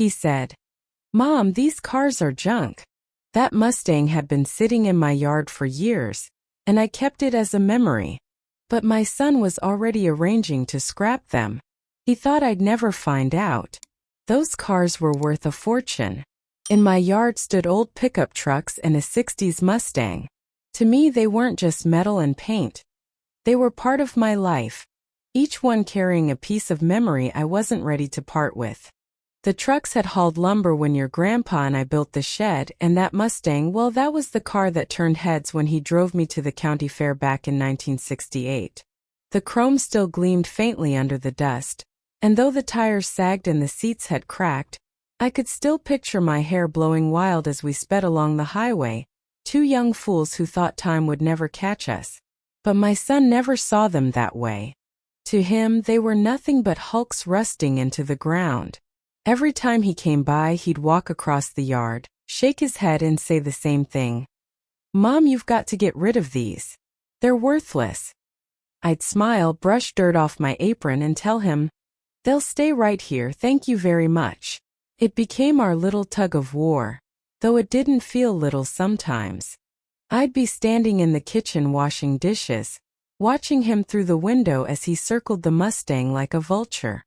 he said. "Mom, these cars are junk." That Mustang had been sitting in my yard for years, and I kept it as a memory. But my son was already arranging to scrap them. He thought I'd never find out. Those cars were worth a fortune. In my yard stood old pickup trucks and a 60s Mustang. To me, they weren't just metal and paint. They were part of my life, each one carrying a piece of memory I wasn't ready to part with. The trucks had hauled lumber when your grandpa and I built the shed, and that Mustang, well, that was the car that turned heads when he drove me to the county fair back in 1968. The chrome still gleamed faintly under the dust, and though the tires sagged and the seats had cracked, I could still picture my hair blowing wild as we sped along the highway, two young fools who thought time would never catch us. But my son never saw them that way. To him, they were nothing but hulks rusting into the ground. Every time he came by, he'd walk across the yard, shake his head and say the same thing. "Mom, you've got to get rid of these. They're worthless." I'd smile, brush dirt off my apron and tell him, "They'll stay right here, thank you very much." It became our little tug of war, though it didn't feel little sometimes. I'd be standing in the kitchen washing dishes, watching him through the window as he circled the Mustang like a vulture.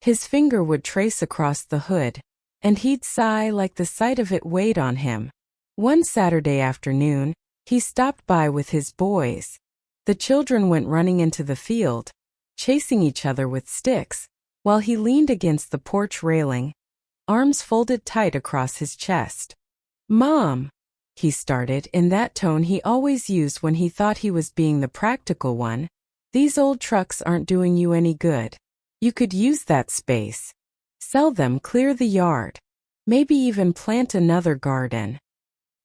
His finger would trace across the hood, and he'd sigh like the sight of it weighed on him. One Saturday afternoon, he stopped by with his boys. The children went running into the field, chasing each other with sticks, while he leaned against the porch railing, arms folded tight across his chest. "Mom," he started in that tone he always used when he thought he was being the practical one, "these old trucks aren't doing you any good. You could use that space. Sell them, clear the yard. Maybe even plant another garden."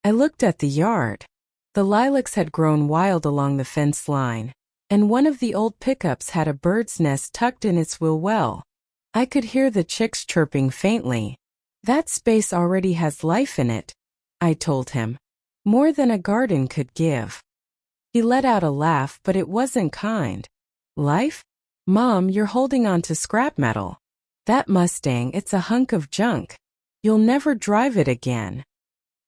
I looked at the yard. The lilacs had grown wild along the fence line, and one of the old pickups had a bird's nest tucked in its wheel well. I could hear the chicks chirping faintly. "That space already has life in it," I told him. "More than a garden could give." He let out a laugh, but it wasn't kind. "Life? Mom, you're holding on to scrap metal. That Mustang, it's a hunk of junk. You'll never drive it again."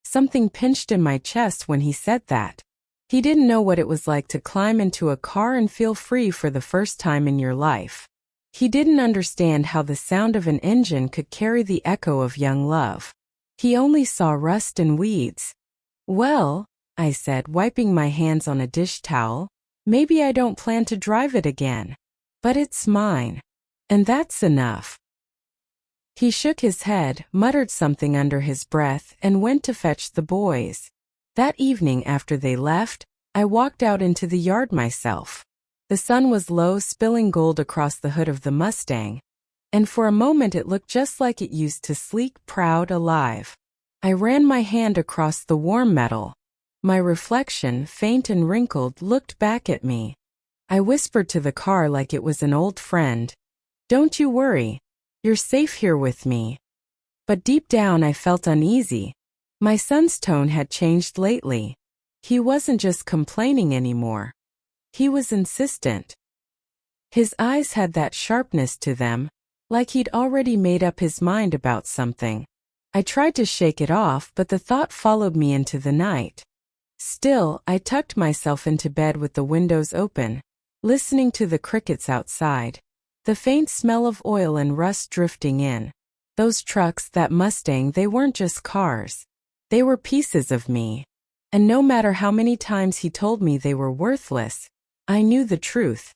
Something pinched in my chest when he said that. He didn't know what it was like to climb into a car and feel free for the first time in your life. He didn't understand how the sound of an engine could carry the echo of young love. He only saw rust and weeds. "Well," I said, wiping my hands on a dish towel, "maybe I don't plan to drive it again. But it's mine. And that's enough." He shook his head, muttered something under his breath, and went to fetch the boys. That evening after they left, I walked out into the yard myself. The sun was low, spilling gold across the hood of the Mustang, and for a moment it looked just like it used to, sleek, proud, alive. I ran my hand across the warm metal. My reflection, faint and wrinkled, looked back at me. I whispered to the car like it was an old friend, "Don't you worry. You're safe here with me." But deep down I felt uneasy. My son's tone had changed lately. He wasn't just complaining anymore. He was insistent. His eyes had that sharpness to them, like he'd already made up his mind about something. I tried to shake it off, but the thought followed me into the night. Still, I tucked myself into bed with the windows open, listening to the crickets outside, the faint smell of oil and rust drifting in. Those trucks, that Mustang, they weren't just cars. They were pieces of me. And no matter how many times he told me they were worthless, I knew the truth.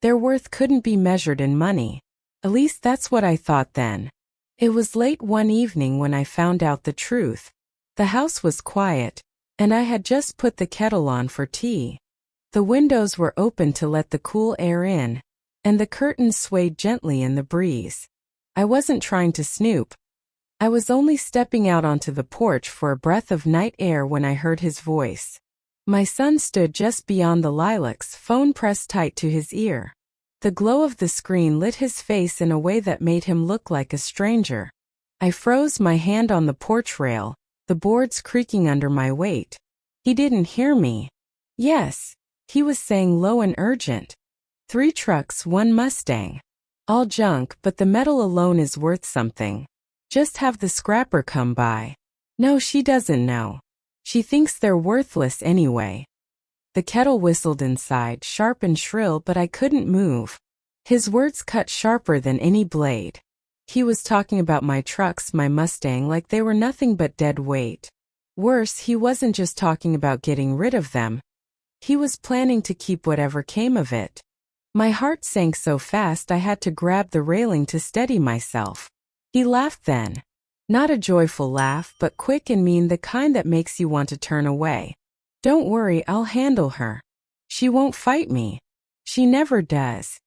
Their worth couldn't be measured in money. At least that's what I thought then. It was late one evening when I found out the truth. The house was quiet, and I had just put the kettle on for tea. The windows were open to let the cool air in, and the curtains swayed gently in the breeze. I wasn't trying to snoop. I was only stepping out onto the porch for a breath of night air when I heard his voice. My son stood just beyond the lilacs, phone pressed tight to his ear. The glow of the screen lit his face in a way that made him look like a stranger. I froze, my hand on the porch rail, the boards creaking under my weight. He didn't hear me. "Yes," he was saying low and urgent. "3 trucks, 1 Mustang. All junk, but the metal alone is worth something. Just have the scrapper come by. No, she doesn't know. She thinks they're worthless anyway. The kettle whistled inside, sharp and shrill, but I couldn't move. His words cut sharper than any blade. He was talking about my trucks, my Mustang, like they were nothing but dead weight. Worse, he wasn't just talking about getting rid of them. He was planning to keep whatever came of it. My heart sank so fast I had to grab the railing to steady myself. He laughed then. Not a joyful laugh, but quick and mean, the kind that makes you want to turn away. Don't worry, I'll handle her. She won't fight me. She never does.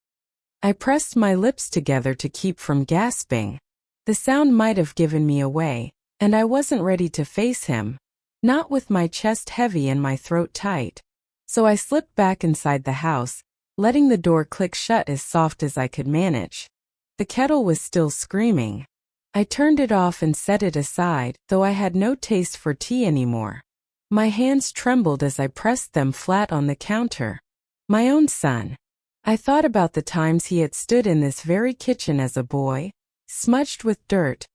I pressed my lips together to keep from gasping. The sound might have given me away, and I wasn't ready to face him. Not with my chest heavy and my throat tight. So I slipped back inside the house, letting the door click shut as soft as I could manage. The kettle was still screaming. I turned it off and set it aside, though I had no taste for tea anymore. My hands trembled as I pressed them flat on the counter. My own son. I thought about the times he had stood in this very kitchen as a boy, smudged with dirt,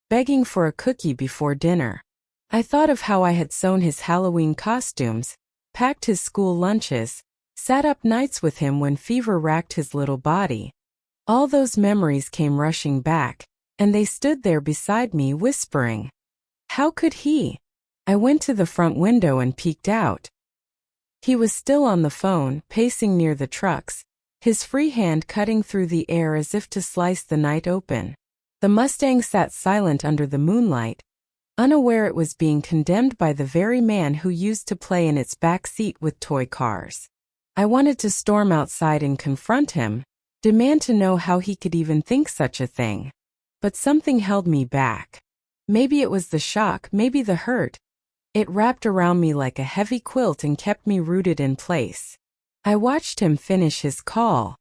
begging for a cookie before dinner. I thought of how I had sewn his Halloween costumes, packed his school lunches, sat up nights with him when fever racked his little body. All those memories came rushing back, and they stood there beside me whispering. How could he? I went to the front window and peeked out. He was still on the phone, pacing near the trucks, his free hand cutting through the air as if to slice the night open. The Mustang sat silent under the moonlight, unaware it was being condemned by the very man who used to play in its back seat with toy cars. I wanted to storm outside and confront him, demand to know how he could even think such a thing. But something held me back. Maybe it was the shock, maybe the hurt. It wrapped around me like a heavy quilt and kept me rooted in place. I watched him finish his call.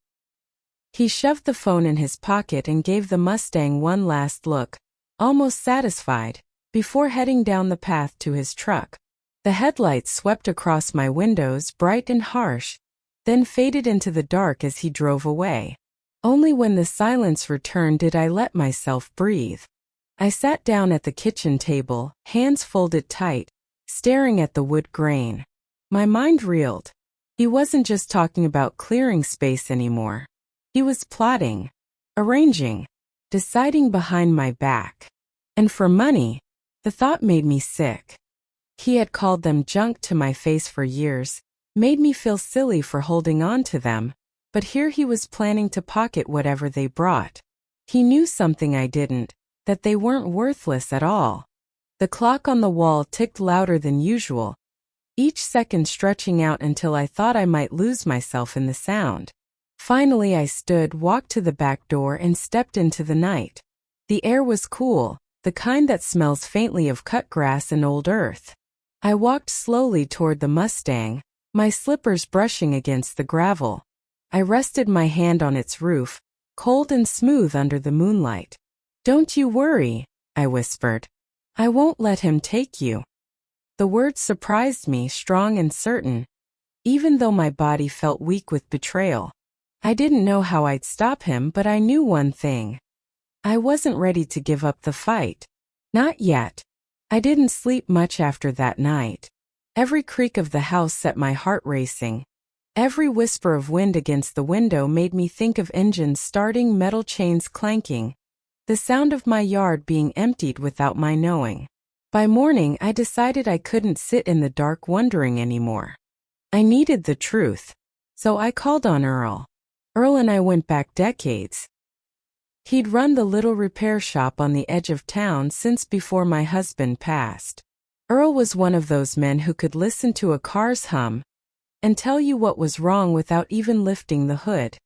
He shoved the phone in his pocket and gave the Mustang one last look, almost satisfied, before heading down the path to his truck. The headlights swept across my windows, bright and harsh, then faded into the dark as he drove away. Only when the silence returned did I let myself breathe. I sat down at the kitchen table, hands folded tight, staring at the wood grain. My mind reeled. He wasn't just talking about clearing space anymore. He was plotting, arranging, deciding behind my back. And for money, the thought made me sick. He had called them junk to my face for years, made me feel silly for holding on to them, but here he was planning to pocket whatever they brought. He knew something I didn't, that they weren't worthless at all. The clock on the wall ticked louder than usual, each second stretching out until I thought I might lose myself in the sound. Finally I stood, walked to the back door and stepped into the night. The air was cool, the kind that smells faintly of cut grass and old earth. I walked slowly toward the Mustang, my slippers brushing against the gravel. I rested my hand on its roof, cold and smooth under the moonlight. Don't you worry, I whispered. I won't let him take you. The words surprised me, strong and certain, even though my body felt weak with betrayal. I didn't know how I'd stop him, but I knew one thing. I wasn't ready to give up the fight. Not yet. I didn't sleep much after that night. Every creak of the house set my heart racing. Every whisper of wind against the window made me think of engines starting, metal chains clanking, the sound of my yard being emptied without my knowing. By morning, I decided I couldn't sit in the dark wondering anymore. I needed the truth. So I called on Earl. Earl and I went back decades. He'd run the little repair shop on the edge of town since before my husband passed. Earl was one of those men who could listen to a car's hum and tell you what was wrong without even lifting the hood.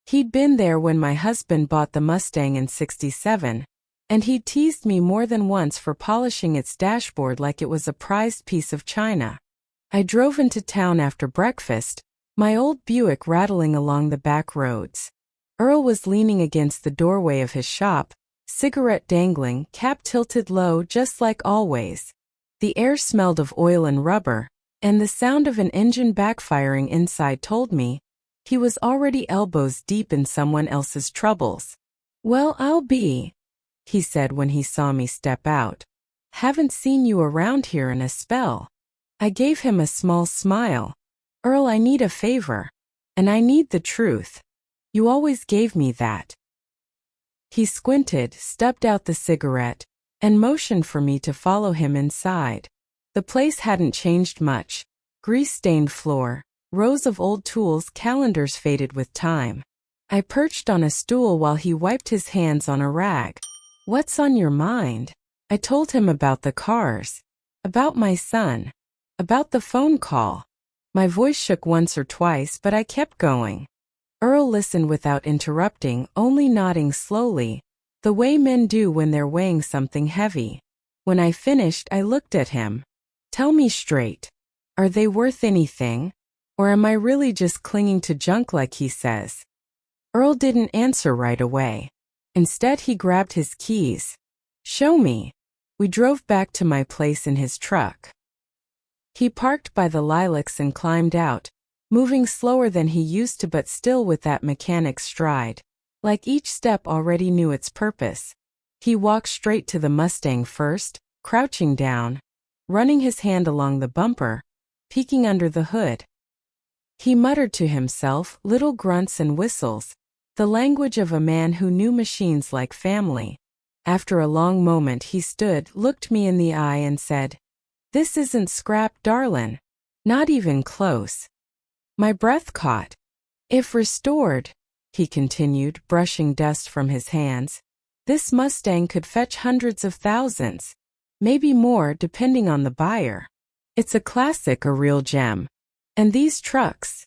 He'd been there when my husband bought the Mustang in '67, and he'd teased me more than once for polishing its dashboard like it was a prized piece of china. I drove into town after breakfast, my old Buick rattling along the back roads. Earl was leaning against the doorway of his shop, cigarette dangling, cap tilted low just like always. The air smelled of oil and rubber, and the sound of an engine backfiring inside told me he was already elbows deep in someone else's troubles. Well, I'll be. he said when he saw me step out. Haven't seen you around here in a spell. I gave him a small smile. Earl, I need a favor. And I need the truth. You always gave me that. He squinted, stubbed out the cigarette, and motioned for me to follow him inside. The place hadn't changed much. Grease-stained floor, rows of old tools, calendars faded with time. I perched on a stool while he wiped his hands on a rag. What's on your mind? I told him about the cars, about my son, about the phone call. My voice shook once or twice, but I kept going. Earl listened without interrupting, only nodding slowly, the way men do when they're weighing something heavy. When I finished, I looked at him. Tell me straight. Are they worth anything? Or am I really just clinging to junk like he says? Earl didn't answer right away. Instead, he grabbed his keys. Show me. We drove back to my place in his truck. He parked by the lilacs and climbed out, moving slower than he used to but still with that mechanic's stride, like each step already knew its purpose. He walked straight to the Mustang first, crouching down, running his hand along the bumper, peeking under the hood. He muttered to himself, little grunts and whistles, the language of a man who knew machines like family. After a long moment he stood, looked me in the eye and said, This isn't scrap, darlin'. Not even close. My breath caught. If restored, he continued, brushing dust from his hands, this Mustang could fetch hundreds of thousands. Maybe more, depending on the buyer. It's a classic, a real gem. And these trucks.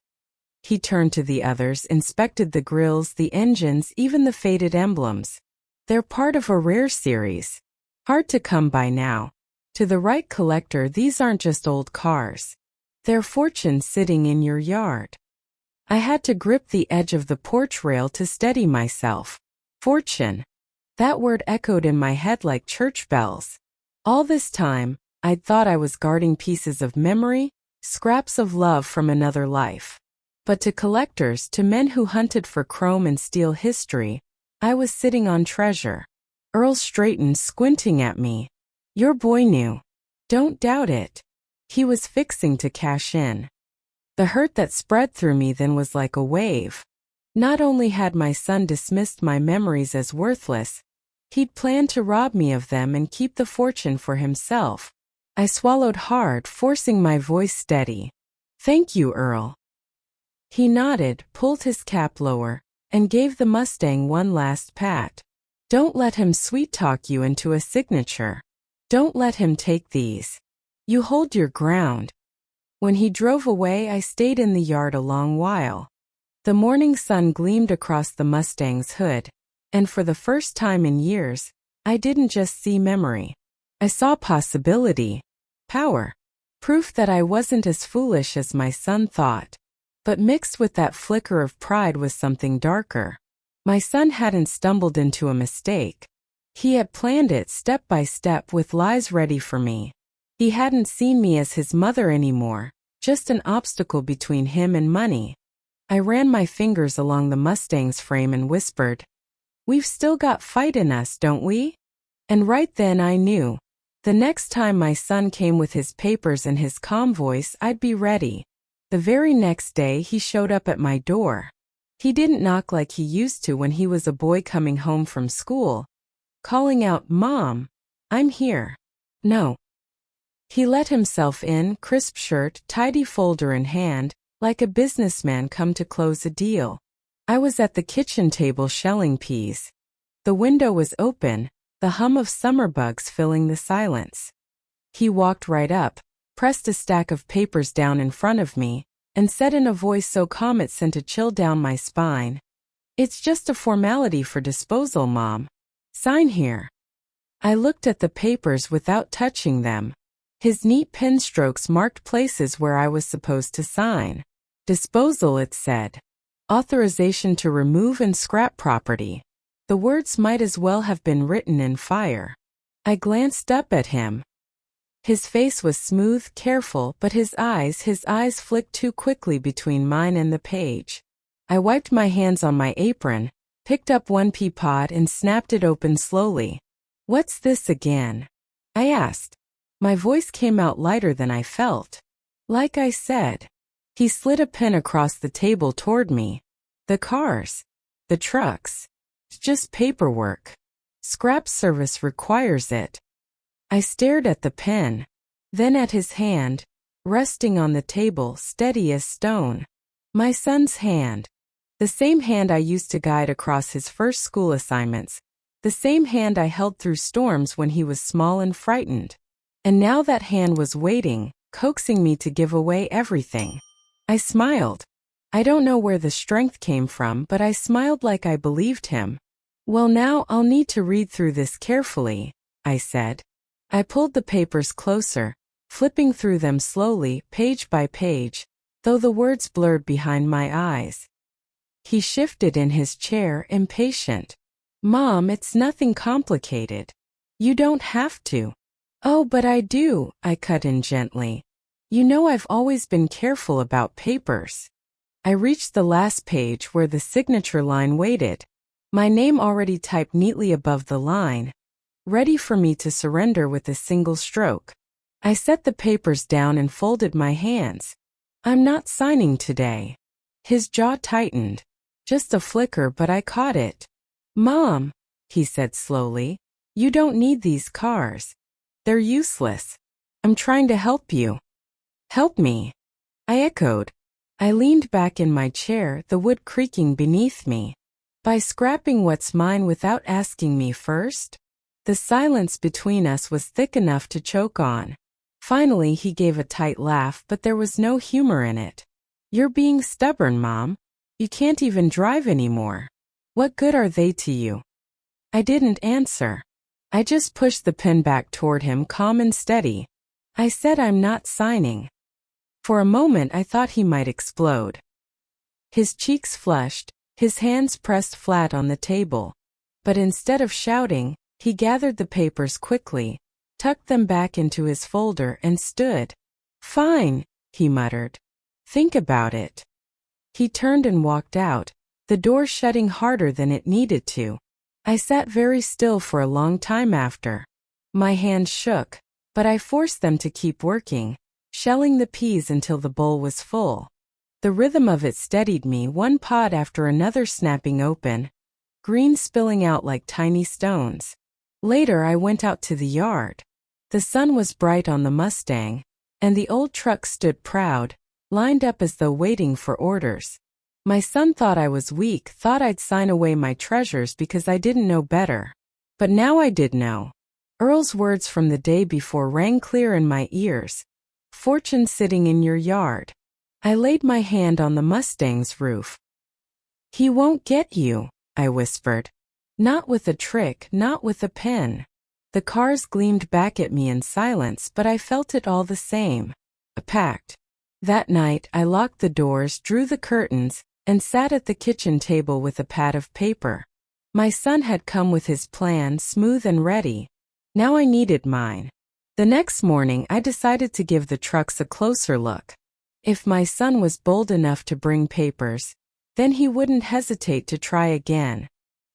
He turned to the others, inspected the grills, the engines, even the faded emblems. They're part of a rare series. Hard to come by now. To the right collector, these aren't just old cars. They're fortunes sitting in your yard. I had to grip the edge of the porch rail to steady myself. Fortune. That word echoed in my head like church bells. All this time, I'd thought I was guarding pieces of memory, scraps of love from another life. But to collectors, to men who hunted for chrome and steel history, I was sitting on treasure. Earl straightened, squinting at me. Your boy knew. Don't doubt it. He was fixing to cash in. The hurt that spread through me then was like a wave. Not only had my son dismissed my memories as worthless, he'd planned to rob me of them and keep the fortune for himself. I swallowed hard, forcing my voice steady. Thank you, Earl. He nodded, pulled his cap lower, and gave the Mustang one last pat. Don't let him sweet-talk you into a signature. Don't let him take these. You hold your ground. When he drove away, I stayed in the yard a long while. The morning sun gleamed across the Mustang's hood, and for the first time in years, I didn't just see memory. I saw possibility, power, proof that I wasn't as foolish as my son thought. But mixed with that flicker of pride was something darker. My son hadn't stumbled into a mistake. He had planned it step by step with lies ready for me. He hadn't seen me as his mother anymore, just an obstacle between him and money. I ran my fingers along the Mustang's frame and whispered, We've still got fight in us, don't we? And right then I knew. The next time my son came with his papers and his calm voice, I'd be ready. The very next day he showed up at my door. He didn't knock like he used to when he was a boy coming home from school, calling out, Mom, I'm here. No. He let himself in, crisp shirt, tidy folder in hand, like a businessman come to close a deal. I was at the kitchen table shelling peas. The window was open, the hum of summer bugs filling the silence. He walked right up, pressed a stack of papers down in front of me, and said in a voice so calm it sent a chill down my spine, It's just a formality for disposal, Mom. Sign here. I looked at the papers without touching them. His neat pen strokes marked places where I was supposed to sign. Disposal, it said. Authorization to remove and scrap property. The words might as well have been written in fire. I glanced up at him. His face was smooth, careful, but his eyes flicked too quickly between mine and the page. I wiped my hands on my apron, picked up one pea pod and snapped it open slowly. What's this again? I asked. My voice came out lighter than I felt. Like I said. He slid a pen across the table toward me. The cars. The trucks. It's just paperwork. Scrap service requires it. I stared at the pen, then at his hand, resting on the table, steady as stone. My son's hand. The same hand I used to guide across his first school assignments. The same hand I held through storms when he was small and frightened. And now that hand was waiting, coaxing me to give away everything. I smiled. I don't know where the strength came from, but I smiled like I believed him. Well, now I'll need to read through this carefully, I said. I pulled the papers closer, flipping through them slowly, page by page, though the words blurred behind my eyes. He shifted in his chair, impatient. Mom, it's nothing complicated. You don't have to. Oh, but I do, I cut in gently. You know I've always been careful about papers. I reached the last page where the signature line waited. My name already typed neatly above the line, ready for me to surrender with a single stroke. I set the papers down and folded my hands. I'm not signing today. His jaw tightened. Just a flicker, but I caught it. Mom, he said slowly, you don't need these cars. They're useless. I'm trying to help you. Help me. I echoed. I leaned back in my chair, the wood creaking beneath me. By scrapping what's mine without asking me first? The silence between us was thick enough to choke on. Finally, he gave a tight laugh, but there was no humor in it. You're being stubborn, Mom. You can't even drive anymore. What good are they to you? I didn't answer. I just pushed the pen back toward him, calm and steady. I said I'm not signing. For a moment I thought he might explode. His cheeks flushed, his hands pressed flat on the table. But instead of shouting, he gathered the papers quickly, tucked them back into his folder and stood. Fine, he muttered. Think about it. He turned and walked out, the door shutting harder than it needed to. I sat very still for a long time after. My hands shook, but I forced them to keep working, shelling the peas until the bowl was full. The rhythm of it steadied me, one pod after another snapping open, green spilling out like tiny stones. Later I went out to the yard. The sun was bright on the Mustang, and the old truck stood proud, lined up as though waiting for orders. My son thought I was weak, thought I'd sign away my treasures because I didn't know better. But now I did know. Earl's words from the day before rang clear in my ears. Fortune sitting in your yard. I laid my hand on the Mustang's roof. He won't get you, I whispered. Not with a trick, not with a pen. The cars gleamed back at me in silence, but I felt it all the same. A pact. That night I locked the doors, drew the curtains, and sat at the kitchen table with a pad of paper. My son had come with his plan, smooth and ready. Now I needed mine. The next morning I decided to give the trucks a closer look. If my son was bold enough to bring papers, then he wouldn't hesitate to try again.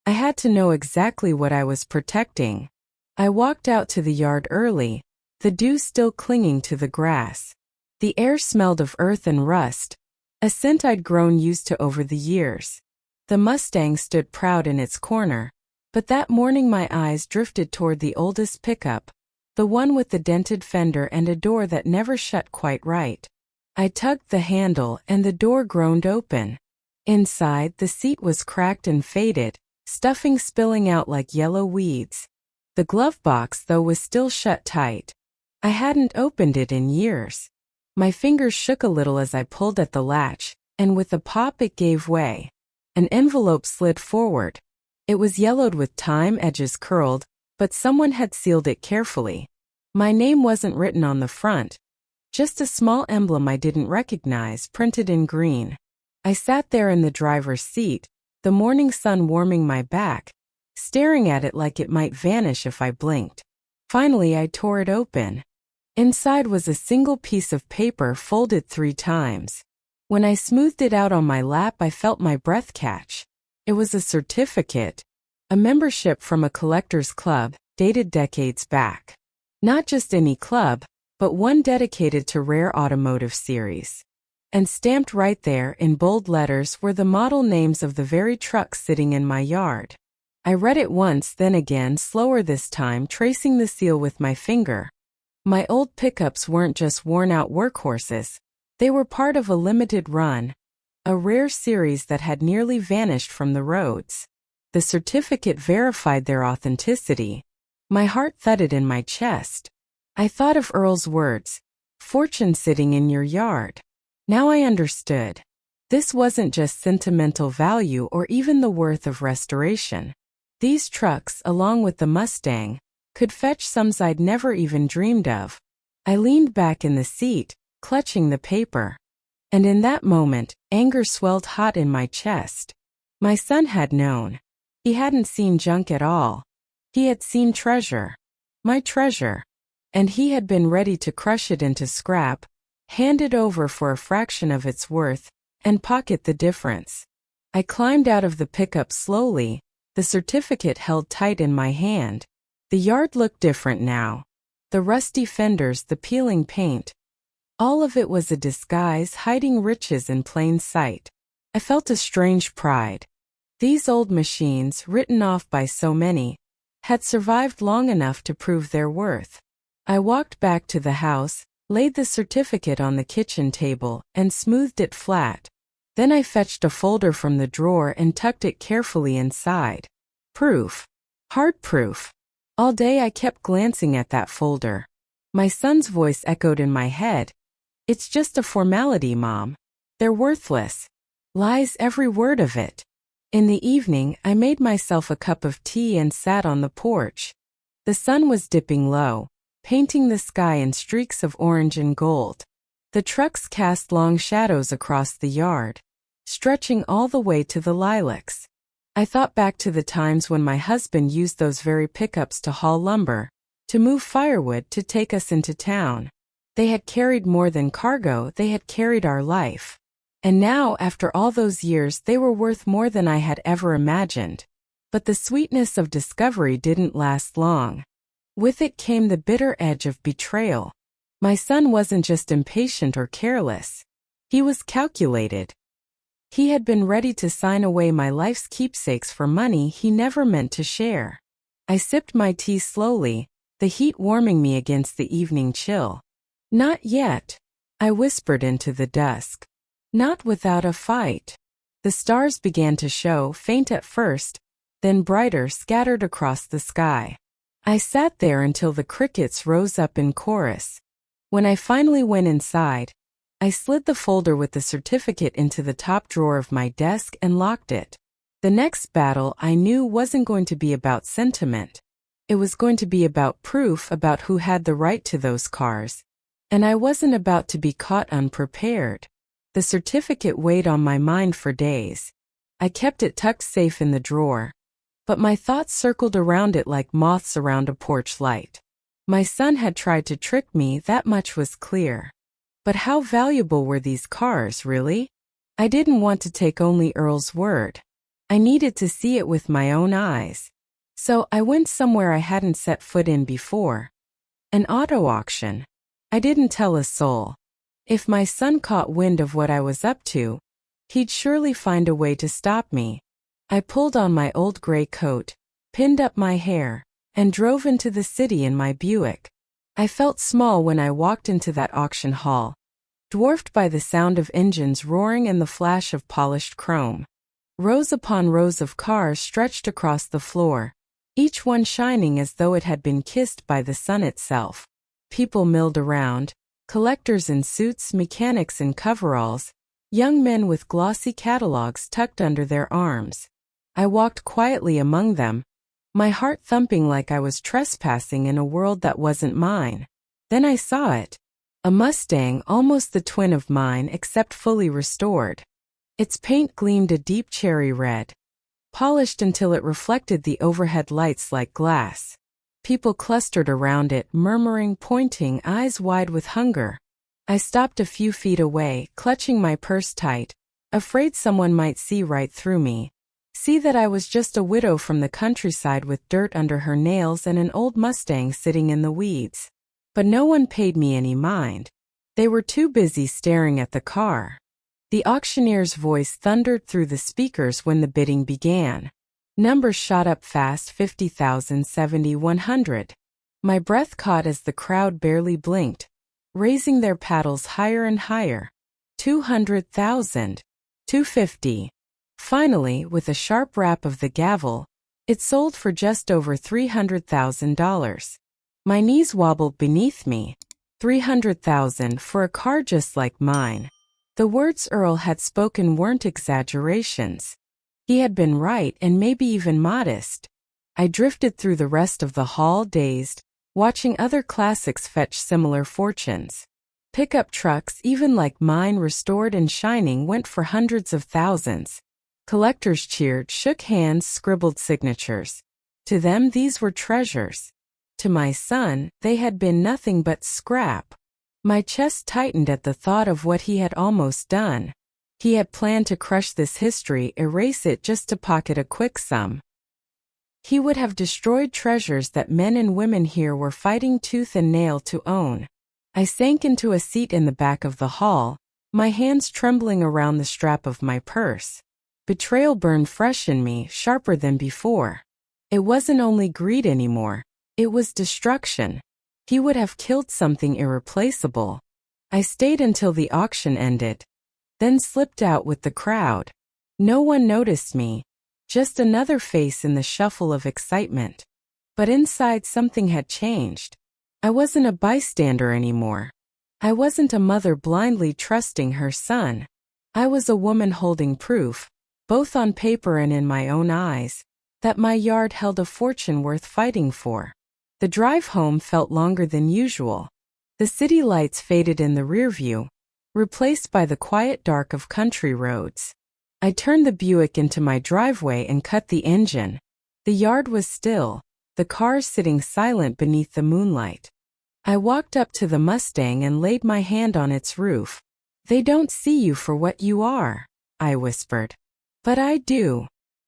I had to know exactly what I was protecting. I walked out to the yard early, the dew still clinging to the grass. The air smelled of earth and rust, a scent I'd grown used to over the years. The Mustang stood proud in its corner, but that morning my eyes drifted toward the oldest pickup, the one with the dented fender and a door that never shut quite right. I tugged the handle and the door groaned open. Inside, the seat was cracked and faded, stuffing spilling out like yellow weeds. The glove box, though, was still shut tight. I hadn't opened it in years. My fingers shook a little as I pulled at the latch, and with a pop it gave way. An envelope slid forward. It was yellowed with time, edges curled, but someone had sealed it carefully. My name wasn't written on the front. Just a small emblem I didn't recognize, printed in green. I sat there in the driver's seat, the morning sun warming my back, staring at it like it might vanish if I blinked. Finally I tore it open. Inside was a single piece of paper folded 3 times. When I smoothed it out on my lap, I felt my breath catch. It was a certificate, a membership from a collector's club, dated decades back. Not just any club, but one dedicated to rare automotive series. And stamped right there in bold letters were the model names of the very trucks sitting in my yard. I read it once, then again, slower this time, tracing the seal with my finger. My old pickups weren't just worn-out workhorses. They were part of a limited run, a rare series that had nearly vanished from the roads. The certificate verified their authenticity. My heart thudded in my chest. I thought of Earl's words, "Fortune sitting in your yard." Now I understood. This wasn't just sentimental value or even the worth of restoration. These trucks, along with the Mustang, could fetch sums I'd never even dreamed of. I leaned back in the seat, clutching the paper. And in that moment, anger swelled hot in my chest. My son had known. He hadn't seen junk at all. He had seen treasure. My treasure. And he had been ready to crush it into scrap, hand it over for a fraction of its worth, and pocket the difference. I climbed out of the pickup slowly, the certificate held tight in my hand. The yard looked different now. The rusty fenders, the peeling paint. All of it was a disguise hiding riches in plain sight. I felt a strange pride. These old machines, written off by so many, had survived long enough to prove their worth. I walked back to the house, laid the certificate on the kitchen table, and smoothed it flat. Then I fetched a folder from the drawer and tucked it carefully inside. Proof. Hard proof. All day I kept glancing at that folder. My son's voice echoed in my head. "It's just a formality, Mom. They're worthless." Lies, every word of it. In the evening, I made myself a cup of tea and sat on the porch. The sun was dipping low, painting the sky in streaks of orange and gold. The trucks cast long shadows across the yard, stretching all the way to the lilacs. I thought back to the times when my husband used those very pickups to haul lumber, to move firewood, to take us into town. They had carried more than cargo, they had carried our life. And now, after all those years, they were worth more than I had ever imagined. But the sweetness of discovery didn't last long. With it came the bitter edge of betrayal. My son wasn't just impatient or careless. He was calculated. He had been ready to sign away my life's keepsakes for money he never meant to share. I sipped my tea slowly, the heat warming me against the evening chill. "Not yet," I whispered into the dusk. "Not without a fight." The stars began to show, faint at first, then brighter, scattered across the sky. I sat there until the crickets rose up in chorus. When I finally went inside, I slid the folder with the certificate into the top drawer of my desk and locked it. The next battle, I knew, wasn't going to be about sentiment. It was going to be about proof, about who had the right to those cars. And I wasn't about to be caught unprepared. The certificate weighed on my mind for days. I kept it tucked safe in the drawer, but my thoughts circled around it like moths around a porch light. My son had tried to trick me, that much was clear. But how valuable were these cars, really? I didn't want to take only Earl's word. I needed to see it with my own eyes. So I went somewhere I hadn't set foot in before. An auto auction. I didn't tell a soul. If my son caught wind of what I was up to, he'd surely find a way to stop me. I pulled on my old gray coat, pinned up my hair, and drove into the city in my Buick. I felt small when I walked into that auction hall, dwarfed by the sound of engines roaring and the flash of polished chrome. Rows upon rows of cars stretched across the floor, each one shining as though it had been kissed by the sun itself. People milled around, collectors in suits, mechanics in coveralls, young men with glossy catalogs tucked under their arms. I walked quietly among them, my heart thumping like I was trespassing in a world that wasn't mine. Then I saw it. A Mustang, almost the twin of mine except fully restored. Its paint gleamed a deep cherry red, polished until it reflected the overhead lights like glass. People clustered around it, murmuring, pointing, eyes wide with hunger. I stopped a few feet away, clutching my purse tight, afraid someone might see right through me. see that I was just a widow from the countryside with dirt under her nails and an old Mustang sitting in the weeds. But no one paid me any mind. They were too busy staring at the car. The auctioneer's voice thundered through the speakers when the bidding began. Numbers shot up fast: 50,000, 70, 100. My breath caught as the crowd barely blinked, raising their paddles higher and higher. 200,000. 250. Finally, with a sharp rap of the gavel, it sold for just over $300,000. My knees wobbled beneath me. 300,000 for a car just like mine. The words Earl had spoken weren't exaggerations. He had been right and maybe even modest. I drifted through the rest of the hall dazed, watching other classics fetch similar fortunes. Pickup trucks, even like mine, restored and shining, went for hundreds of thousands. Collectors cheered, shook hands, scribbled signatures. To them, these were treasures. To my son, they had been nothing but scrap. My chest tightened at the thought of what he had almost done. He had planned to crush this history, erase it just to pocket a quick sum. He would have destroyed treasures that men and women here were fighting tooth and nail to own. I sank into a seat in the back of the hall, my hands trembling around the strap of my purse. Betrayal burned fresh in me, sharper than before. It wasn't only greed anymore, it was destruction. He would have killed something irreplaceable. I stayed until the auction ended, then slipped out with the crowd. No one noticed me, just another face in the shuffle of excitement. But inside, something had changed. I wasn't a bystander anymore. I wasn't a mother blindly trusting her son. I was a woman holding proof, both on paper and in my own eyes, that my yard held a fortune worth fighting for. The drive home felt longer than usual. The city lights faded in the rearview, replaced by the quiet dark of country roads. I turned the Buick into my driveway and cut the engine. The yard was still, the car sitting silent beneath the moonlight. I walked up to the Mustang and laid my hand on its roof. "They don't see you for what you are," I whispered. "But I do."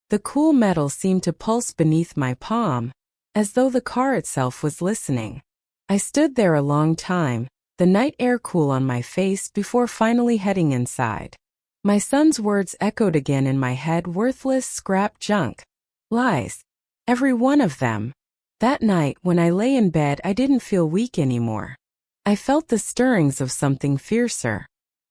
The cool metal seemed to pulse beneath my palm, as though the car itself was listening. I stood there a long time, the night air cool on my face, before finally heading inside. My son's words echoed again in my head: worthless scrap junk. Lies. Every one of them. That night, when I lay in bed, I didn't feel weak anymore. I felt the stirrings of something fiercer.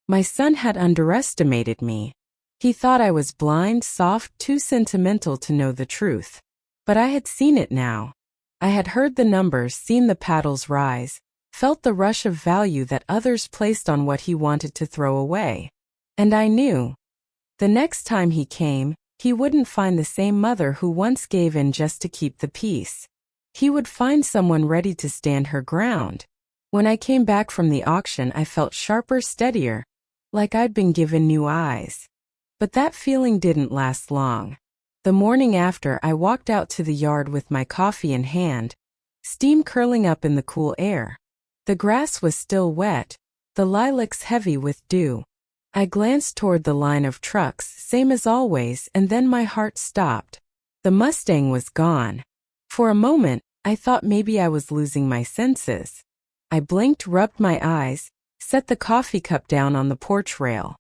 My son had underestimated me. He thought I was blind, soft, too sentimental to know the truth. But I had seen it now. I had heard the numbers, seen the paddles rise, felt the rush of value that others placed on what he wanted to throw away. And I knew. The next time he came, he wouldn't find the same mother who once gave in just to keep the peace. He would find someone ready to stand her ground. When I came back from the auction, I felt sharper, steadier, like I'd been given new eyes. But that feeling didn't last long. The morning after, I walked out to the yard with my coffee in hand, steam curling up in the cool air. The grass was still wet, the lilacs heavy with dew. I glanced toward the line of trucks, same as always, and then my heart stopped. The Mustang was gone. For a moment, I thought maybe I was losing my senses. I blinked, rubbed my eyes, set the coffee cup down on the porch rail.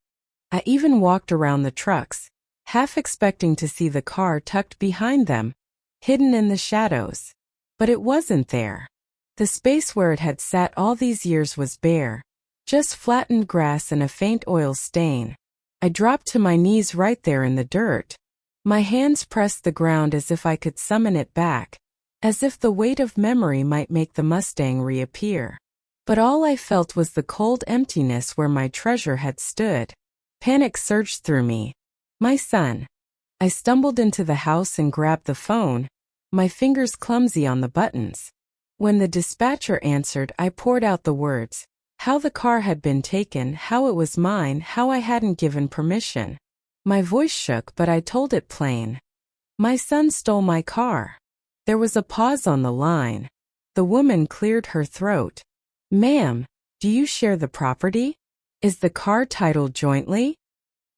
I even walked around the trucks, half expecting to see the car tucked behind them, hidden in the shadows. But it wasn't there. The space where it had sat all these years was bare, just flattened grass and a faint oil stain. I dropped to my knees right there in the dirt. My hands pressed the ground as if I could summon it back, as if the weight of memory might make the Mustang reappear. But all I felt was the cold emptiness where my treasure had stood. Panic surged through me. My son. I stumbled into the house and grabbed the phone, my fingers clumsy on the buttons. When the dispatcher answered, I poured out the words. How the car had been taken, how it was mine, how I hadn't given permission. My voice shook, but I told it plain. My son stole my car. There was a pause on the line. The woman cleared her throat. "Ma'am, do you share the property? Is the car titled jointly?"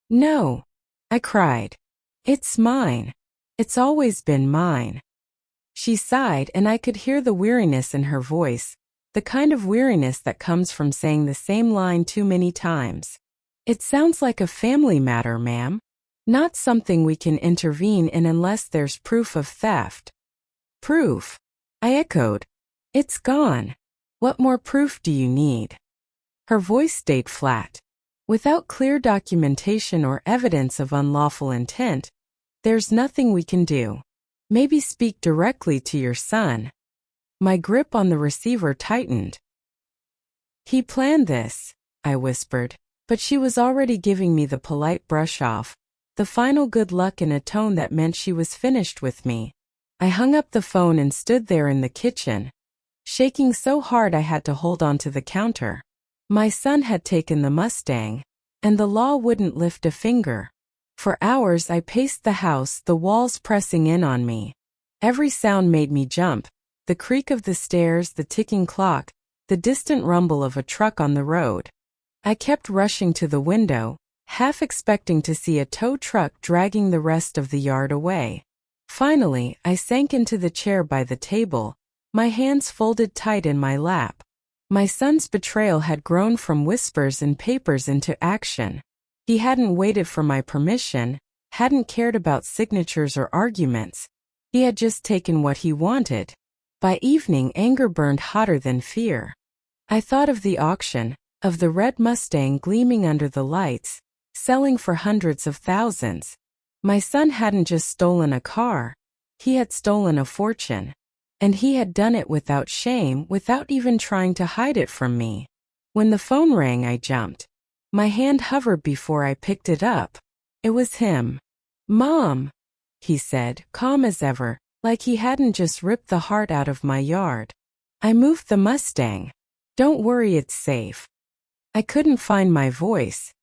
"No," I cried. It's mine. It's always been mine. She sighed, and I could hear the weariness in her voice, the kind of weariness that comes from saying the same line too many times. It sounds like a family matter, ma'am. Not something we can intervene in unless there's proof of theft. Proof? I echoed. It's gone. What more proof do you need? Her voice stayed flat. Without clear documentation or evidence of unlawful intent, there's nothing we can do. Maybe speak directly to your son. My grip on the receiver tightened. He planned this, I whispered, but she was already giving me the polite brush off, the final good luck in a tone that meant she was finished with me. I hung up the phone and stood there in the kitchen, shaking so hard I had to hold onto the counter. My son had taken the Mustang, and the law wouldn't lift a finger. For hours I paced the house, the walls pressing in on me. Every sound made me jump, the creak of the stairs, the ticking clock, the distant rumble of a truck on the road. I kept rushing to the window, half expecting to see a tow truck dragging the rest of the yard away. Finally, I sank into the chair by the table, my hands folded tight in my lap. My son's betrayal had grown from whispers and papers into action. He hadn't waited for my permission, hadn't cared about signatures or arguments. He had just taken what he wanted. By evening, anger burned hotter than fear. I thought of the auction, of the red Mustang gleaming under the lights, selling for hundreds of thousands. My son hadn't just stolen a car, he had stolen a fortune. And he had done it without shame, without even trying to hide it from me. When the phone rang, I jumped. My hand hovered before I picked it up. It was him. "Mom," he said, calm as ever, like he hadn't just ripped the heart out of my yard. "I moved the Mustang. Don't worry, it's safe." I couldn't find my voice.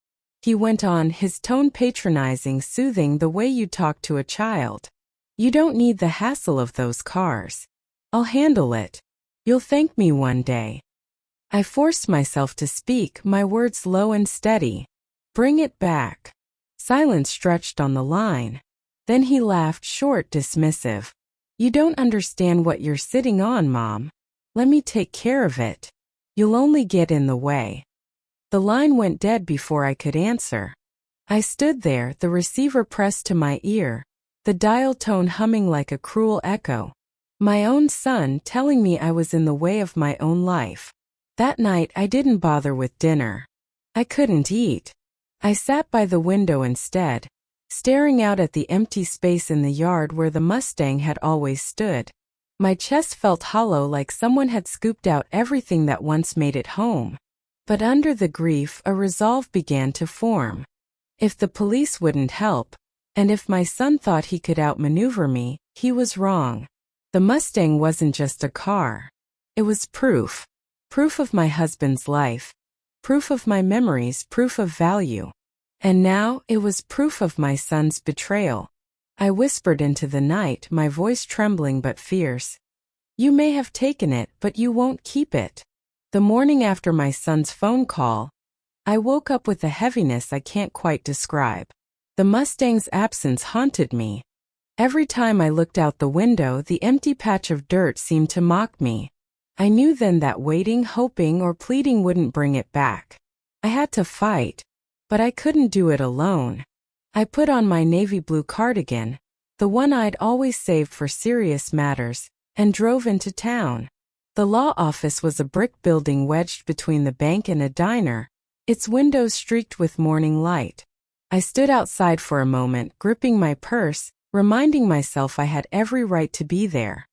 He went on, his tone patronizing, soothing, the way you talk to a child. "You don't need the hassle of those cars. I'll handle it. You'll thank me one day." I forced myself to speak, my words low and steady. "Bring it back." Silence stretched on the line. Then he laughed, short, dismissive. "You don't understand what you're sitting on, Mom. Let me take care of it. You'll only get in the way." The line went dead before I could answer. I stood there, the receiver pressed to my ear, the dial tone humming like a cruel echo. My own son telling me I was in the way of my own life. That night I didn't bother with dinner. I couldn't eat. I sat by the window instead, staring out at the empty space in the yard where the Mustang had always stood. My chest felt hollow, like someone had scooped out everything that once made it home. But under the grief, a resolve began to form. If the police wouldn't help, and if my son thought he could outmaneuver me, he was wrong. The Mustang wasn't just a car. It was proof. Proof of my husband's life. Proof of my memories, proof of value. And now, it was proof of my son's betrayal. I whispered into the night, my voice trembling but fierce. "You may have taken it, but you won't keep it." The morning after my son's phone call, I woke up with a heaviness I can't quite describe. The Mustang's absence haunted me. Every time I looked out the window, the empty patch of dirt seemed to mock me. I knew then that waiting, hoping, or pleading wouldn't bring it back. I had to fight, but I couldn't do it alone. I put on my navy blue cardigan, the one I'd always saved for serious matters, and drove into town. The law office was a brick building wedged between the bank and a diner, its windows streaked with morning light. I stood outside for a moment, gripping my purse, reminding myself I had every right to be there.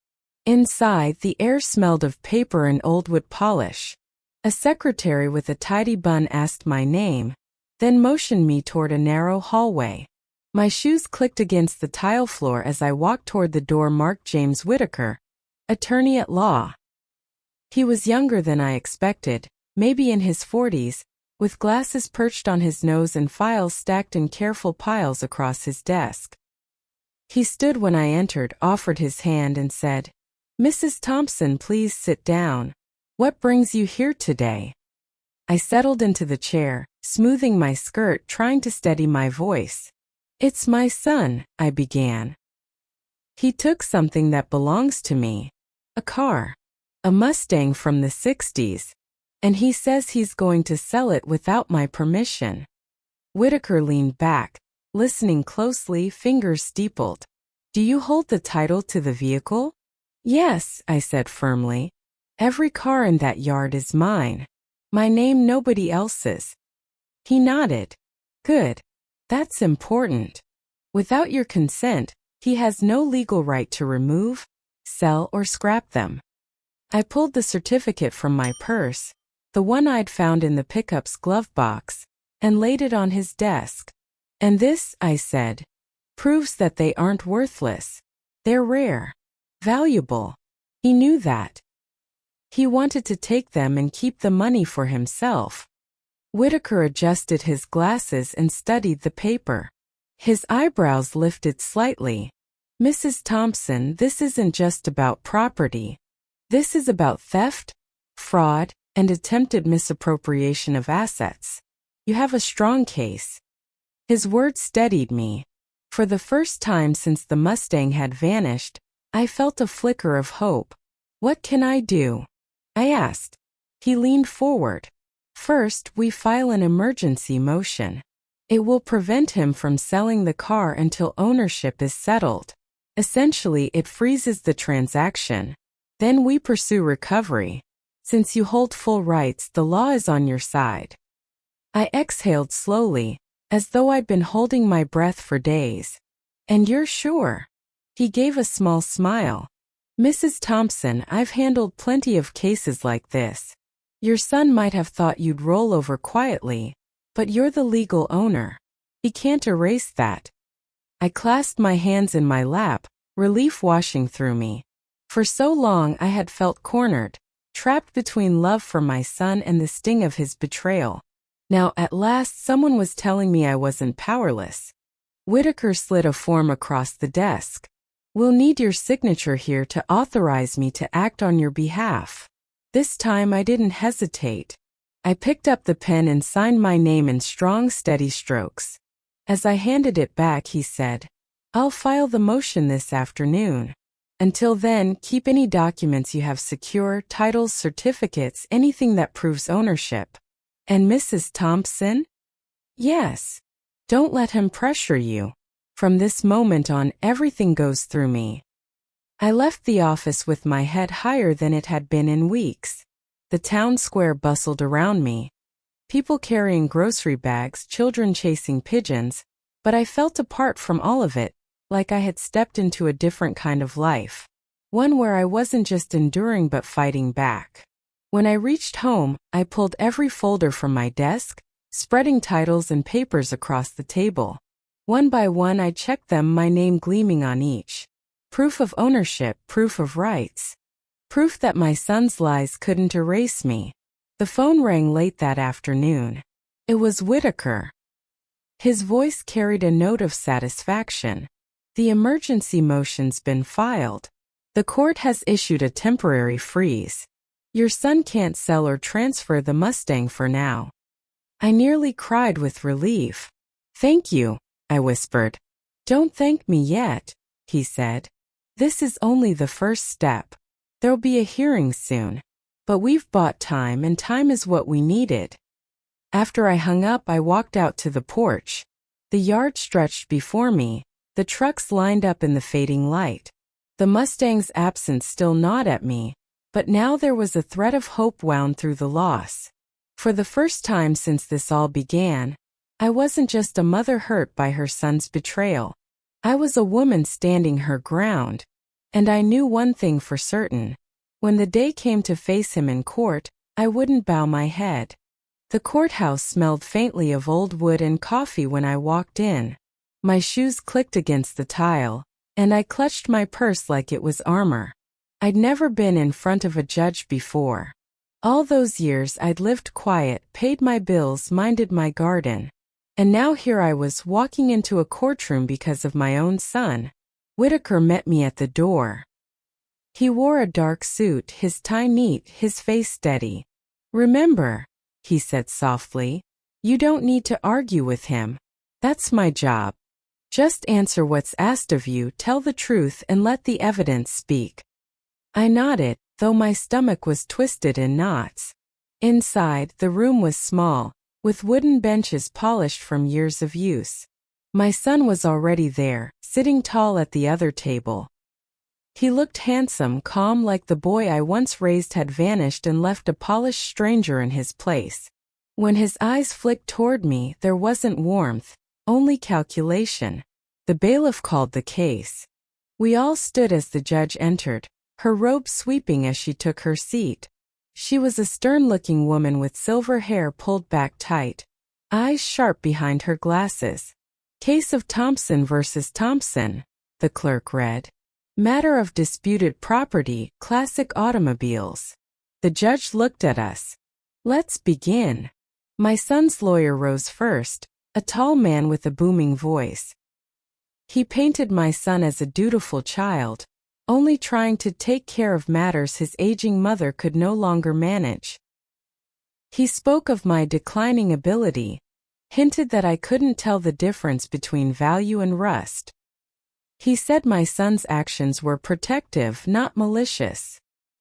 Inside, the air smelled of paper and old wood polish. A secretary with a tidy bun asked my name, then motioned me toward a narrow hallway. My shoes clicked against the tile floor as I walked toward the door marked James Whitaker, attorney at law. He was younger than I expected, maybe in his 40s, with glasses perched on his nose and files stacked in careful piles across his desk. He stood when I entered, offered his hand, and said, "Mrs. Thompson, please sit down. What brings you here today?" I settled into the chair, smoothing my skirt, trying to steady my voice. It's my son, I began. He took something that belongs to me, a car, a Mustang from the 60s, and he says he's going to sell it without my permission. Whitaker leaned back, listening closely, fingers steepled. Do you hold the title to the vehicle? Yes, I said firmly. Every car in that yard is mine. My name, nobody else's. He nodded. Good. That's important. Without your consent, he has no legal right to remove, sell, or scrap them. I pulled the certificate from my purse, the one I'd found in the pickup's glove box, and laid it on his desk. And this, I said, proves that they aren't worthless. They're rare, valuable. He knew that. He wanted to take them and keep the money for himself. Whitaker adjusted his glasses and studied the paper. His eyebrows lifted slightly. Mrs. Thompson, this isn't just about property. This is about theft, fraud, and attempted misappropriation of assets. You have a strong case. His words steadied me. For the first time since the Mustang had vanished, I felt a flicker of hope. What can I do? I asked. He leaned forward. First, we file an emergency motion. It will prevent him from selling the car until ownership is settled. Essentially, it freezes the transaction. Then we pursue recovery. Since you hold full rights, the law is on your side. I exhaled slowly, as though I'd been holding my breath for days. And you're sure? He gave a small smile. Mrs. Thompson, I've handled plenty of cases like this. Your son might have thought you'd roll over quietly, but you're the legal owner. He can't erase that. I clasped my hands in my lap, relief washing through me. For so long I had felt cornered, trapped between love for my son and the sting of his betrayal. Now at last someone was telling me I wasn't powerless. Whitaker slid a form across the desk. We'll need your signature here to authorize me to act on your behalf. This time I didn't hesitate. I picked up the pen and signed my name in strong, steady strokes. As I handed it back, he said, I'll file the motion this afternoon. Until then, keep any documents you have secure, titles, certificates, anything that proves ownership. And Mrs. Thompson? Yes. Don't let him pressure you. From this moment on, everything goes through me. I left the office with my head higher than it had been in weeks. The town square bustled around me. People carrying grocery bags, children chasing pigeons, but I felt apart from all of it, like I had stepped into a different kind of life. One where I wasn't just enduring but fighting back. When I reached home, I pulled every folder from my desk, spreading titles and papers across the table. One by one I checked them, my name gleaming on each. Proof of ownership, proof of rights. Proof that my son's lies couldn't erase me. The phone rang late that afternoon. It was Whitaker. His voice carried a note of satisfaction. The emergency motion's been filed. The court has issued a temporary freeze. Your son can't sell or transfer the Mustang for now. I nearly cried with relief. Thank you, I whispered. Don't thank me yet, he said. This is only the first step. There'll be a hearing soon. But we've bought time, and time is what we needed. After I hung up, I walked out to the porch. The yard stretched before me, the trucks lined up in the fading light. The Mustang's absence still gnawed at me, but now there was a thread of hope wound through the loss. For the first time since this all began, I wasn't just a mother hurt by her son's betrayal. I was a woman standing her ground. And I knew one thing for certain. When the day came to face him in court, I wouldn't bow my head. The courthouse smelled faintly of old wood and coffee when I walked in. My shoes clicked against the tile, and I clutched my purse like it was armor. I'd never been in front of a judge before. All those years I'd lived quiet, paid my bills, minded my garden. And now here I was walking into a courtroom because of my own son. Whitaker met me at the door. He wore a dark suit, his tie neat, his face steady. Remember, he said softly, you don't need to argue with him. That's my job. Just answer what's asked of you, tell the truth, and let the evidence speak. I nodded, though my stomach was twisted in knots. Inside, the room was small, with wooden benches polished from years of use. My son was already there, sitting tall at the other table. He looked handsome, calm, like the boy I once raised had vanished and left a polished stranger in his place. When his eyes flicked toward me, there wasn't warmth, only calculation. The bailiff called the case. We all stood as the judge entered, her robe sweeping as she took her seat. She was a stern-looking woman with silver hair pulled back tight, eyes sharp behind her glasses. Case of Thompson versus Thompson, the clerk read. Matter of disputed property, classic automobiles. The judge looked at us. Let's begin. My son's lawyer rose first, a tall man with a booming voice. He painted my son as a dutiful child, only trying to take care of matters his aging mother could no longer manage. He spoke of my declining ability, hinted that I couldn't tell the difference between value and rust. He said my son's actions were protective, not malicious.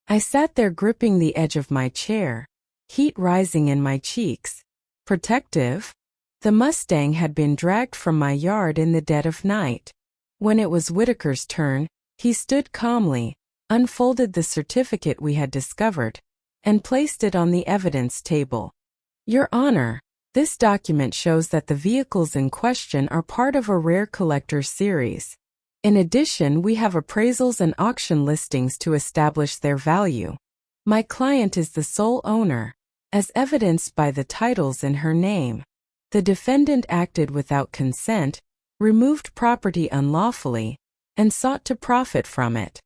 I sat there gripping the edge of my chair, heat rising in my cheeks. Protective? The Mustang had been dragged from my yard in the dead of night. When it was Whitaker's turn, he stood calmly, unfolded the certificate we had discovered, and placed it on the evidence table. Your Honor, this document shows that the vehicles in question are part of a rare collector's series. In addition, we have appraisals and auction listings to establish their value. My client is the sole owner, as evidenced by the titles in her name. The defendant acted without consent, removed property unlawfully, and sought to profit from it.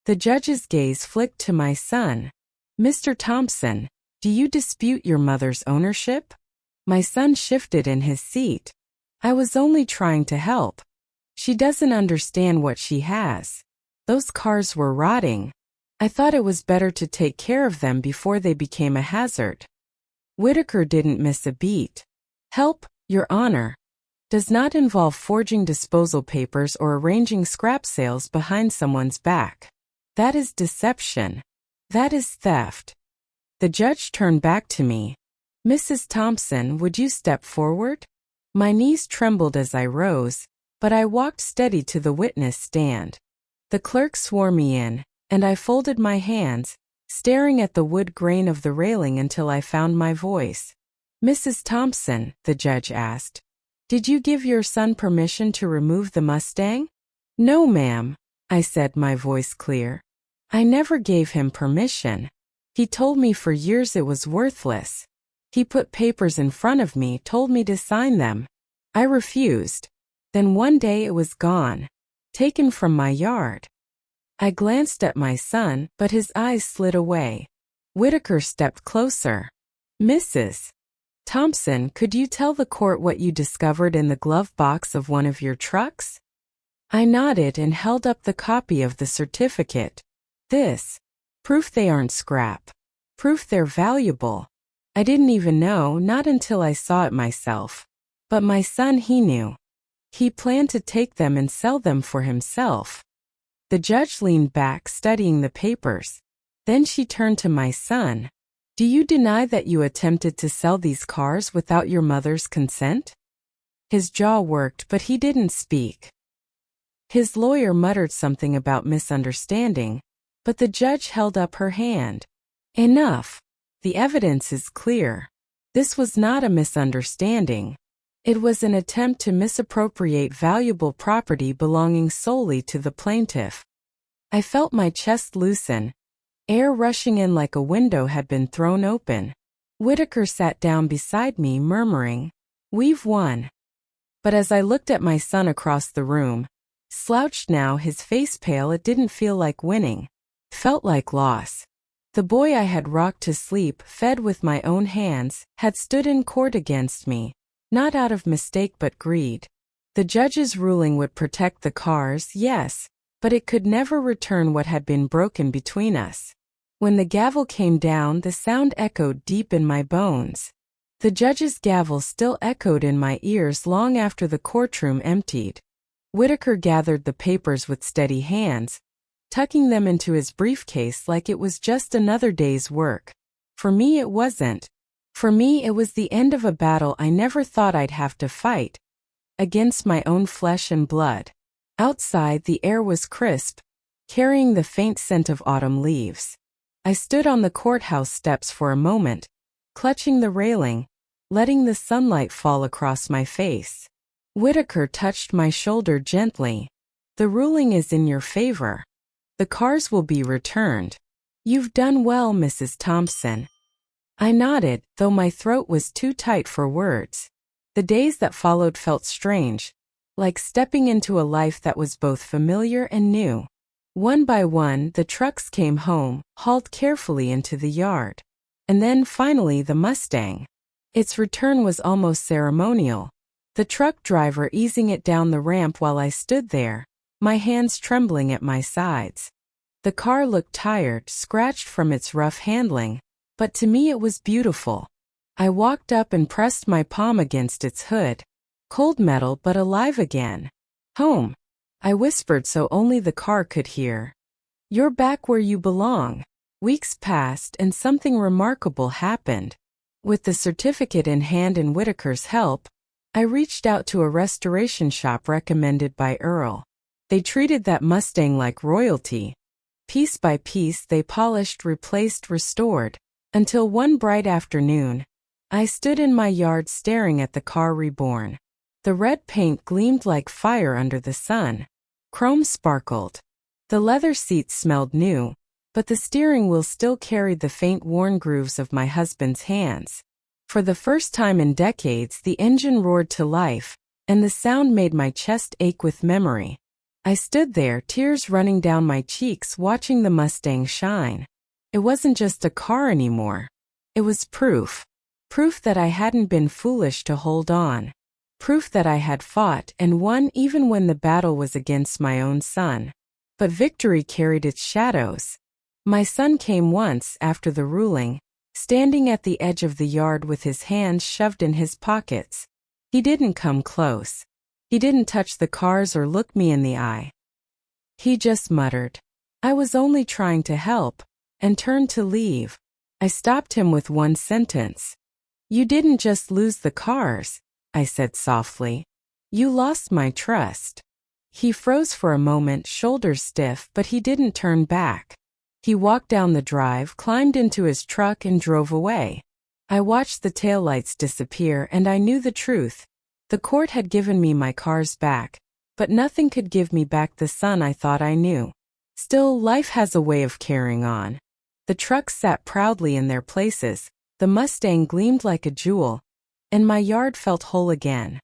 The judge's gaze flicked to my son. Mr. Thompson, do you dispute your mother's ownership? My son shifted in his seat. I was only trying to help. She doesn't understand what she has. Those cars were rotting. I thought it was better to take care of them before they became a hazard. Whitaker didn't miss a beat. Help, Your Honor, does not involve forging disposal papers or arranging scrap sales behind someone's back. That is deception. That is theft. The judge turned back to me. Mrs. Thompson, would you step forward? My knees trembled as I rose, but I walked steady to the witness stand. The clerk swore me in, and I folded my hands, staring at the wood grain of the railing until I found my voice. Mrs. Thompson, the judge asked, did you give your son permission to remove the Mustang? No, ma'am, I said, my voice clear. I never gave him permission. He told me for years it was worthless. He put papers in front of me, told me to sign them. I refused. Then one day it was gone, taken from my yard. I glanced at my son, but his eyes slid away. Whitaker stepped closer. Mrs. Thompson, could you tell the court what you discovered in the glove box of one of your trucks? I nodded and held up the copy of the certificate. This. Proof they aren't scrap. Proof they're valuable. I didn't even know, not until I saw it myself. But my son, he knew. He planned to take them and sell them for himself. The judge leaned back, studying the papers. Then she turned to my son. Do you deny that you attempted to sell these cars without your mother's consent? His jaw worked, but he didn't speak. His lawyer muttered something about misunderstanding, but the judge held up her hand. Enough. The evidence is clear. This was not a misunderstanding. It was an attempt to misappropriate valuable property belonging solely to the plaintiff. I felt my chest loosen. Air rushing in like a window had been thrown open. Whitaker sat down beside me, murmuring, "We've won." But as I looked at my son across the room, slouched now, his face pale, it didn't feel like winning. Felt like loss. The boy I had rocked to sleep, fed with my own hands, had stood in court against me. Not out of mistake but greed. The judge's ruling would protect the cars, yes, but it could never return what had been broken between us. When the gavel came down, the sound echoed deep in my bones. The judge's gavel still echoed in my ears long after the courtroom emptied. Whitaker gathered the papers with steady hands, tucking them into his briefcase like it was just another day's work. For me it wasn't. For me it was the end of a battle I never thought I'd have to fight, against my own flesh and blood. Outside the air was crisp, carrying the faint scent of autumn leaves. I stood on the courthouse steps for a moment, clutching the railing, letting the sunlight fall across my face. Whitaker touched my shoulder gently. "The ruling is in your favor. The cars will be returned. You've done well, Mrs. Thompson." I nodded, though my throat was too tight for words. The days that followed felt strange, like stepping into a life that was both familiar and new. One by one, the trucks came home, hauled carefully into the yard. And then, finally, the Mustang. Its return was almost ceremonial, the truck driver easing it down the ramp while I stood there, my hands trembling at my sides. The car looked tired, scratched from its rough handling, but to me it was beautiful. I walked up and pressed my palm against its hood. Cold metal but alive again. "Home," I whispered so only the car could hear. "You're back where you belong." Weeks passed and something remarkable happened. With the certificate in hand and Whitaker's help, I reached out to a restoration shop recommended by Earl. They treated that Mustang like royalty. Piece by piece they polished, replaced, restored, until one bright afternoon, I stood in my yard staring at the car reborn. The red paint gleamed like fire under the sun. Chrome sparkled. The leather seats smelled new, but the steering wheel still carried the faint worn grooves of my husband's hands. For the first time in decades, the engine roared to life, and the sound made my chest ache with memory. I stood there, tears running down my cheeks, watching the Mustang shine. It wasn't just a car anymore. It was proof. Proof that I hadn't been foolish to hold on. Proof that I had fought and won even when the battle was against my own son. But victory carried its shadows. My son came once after the ruling, standing at the edge of the yard with his hands shoved in his pockets. He didn't come close. He didn't touch the cars or look me in the eye. He just muttered, "I was only trying to help," and turned to leave. I stopped him with one sentence. "You didn't just lose the cars," I said softly. "You lost my trust." He froze for a moment, shoulders stiff, but he didn't turn back. He walked down the drive, climbed into his truck, and drove away. I watched the taillights disappear, and I knew the truth. The court had given me my cars back, but nothing could give me back the son I thought I knew. Still, life has a way of carrying on. The trucks sat proudly in their places, the Mustang gleamed like a jewel, and my yard felt whole again.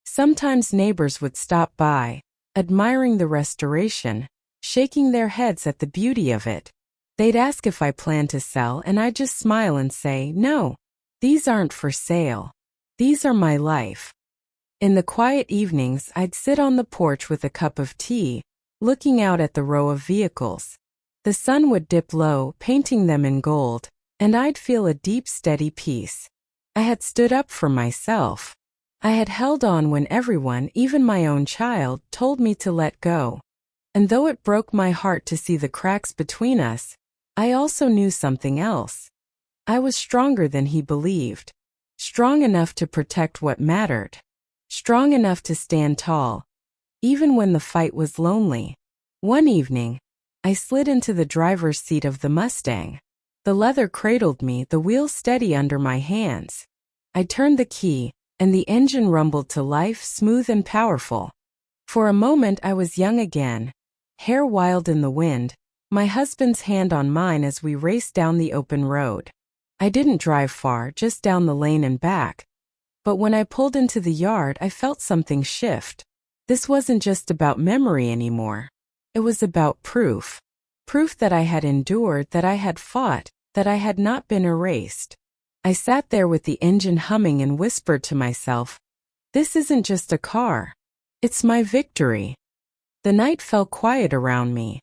Sometimes neighbors would stop by, admiring the restoration, shaking their heads at the beauty of it. They'd ask if I planned to sell, and I'd just smile and say, "No, these aren't for sale. These are my life." In the quiet evenings, I'd sit on the porch with a cup of tea, looking out at the row of vehicles. The sun would dip low, painting them in gold, and I'd feel a deep, steady peace. I had stood up for myself. I had held on when everyone, even my own child, told me to let go. And though it broke my heart to see the cracks between us, I also knew something else. I was stronger than he believed. Strong enough to protect what mattered. Strong enough to stand tall, even when the fight was lonely. One evening, I slid into the driver's seat of the Mustang. The leather cradled me, the wheel steady under my hands. I turned the key, and the engine rumbled to life, smooth and powerful. For a moment I was young again, hair wild in the wind, my husband's hand on mine as we raced down the open road. I didn't drive far, just down the lane and back. But when I pulled into the yard, I felt something shift. This wasn't just about memory anymore. It was about proof. Proof that I had endured, that I had fought, that I had not been erased. I sat there with the engine humming and whispered to myself, "This isn't just a car. It's my victory." The night fell quiet around me.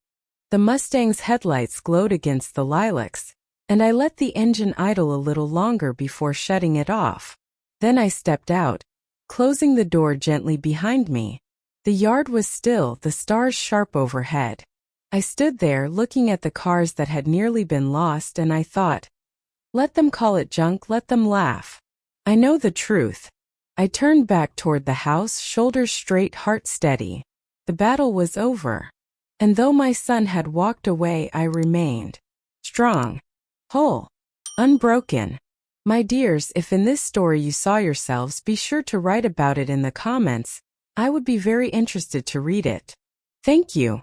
The Mustang's headlights glowed against the lilacs, and I let the engine idle a little longer before shutting it off. Then I stepped out, closing the door gently behind me. The yard was still, the stars sharp overhead. I stood there looking at the cars that had nearly been lost, and I thought, let them call it junk, let them laugh. I know the truth. I turned back toward the house, shoulders straight, heart steady. The battle was over. And though my son had walked away, I remained strong, whole, unbroken. My dears, if in this story you saw yourselves, be sure to write about it in the comments. I would be very interested to read it. Thank you.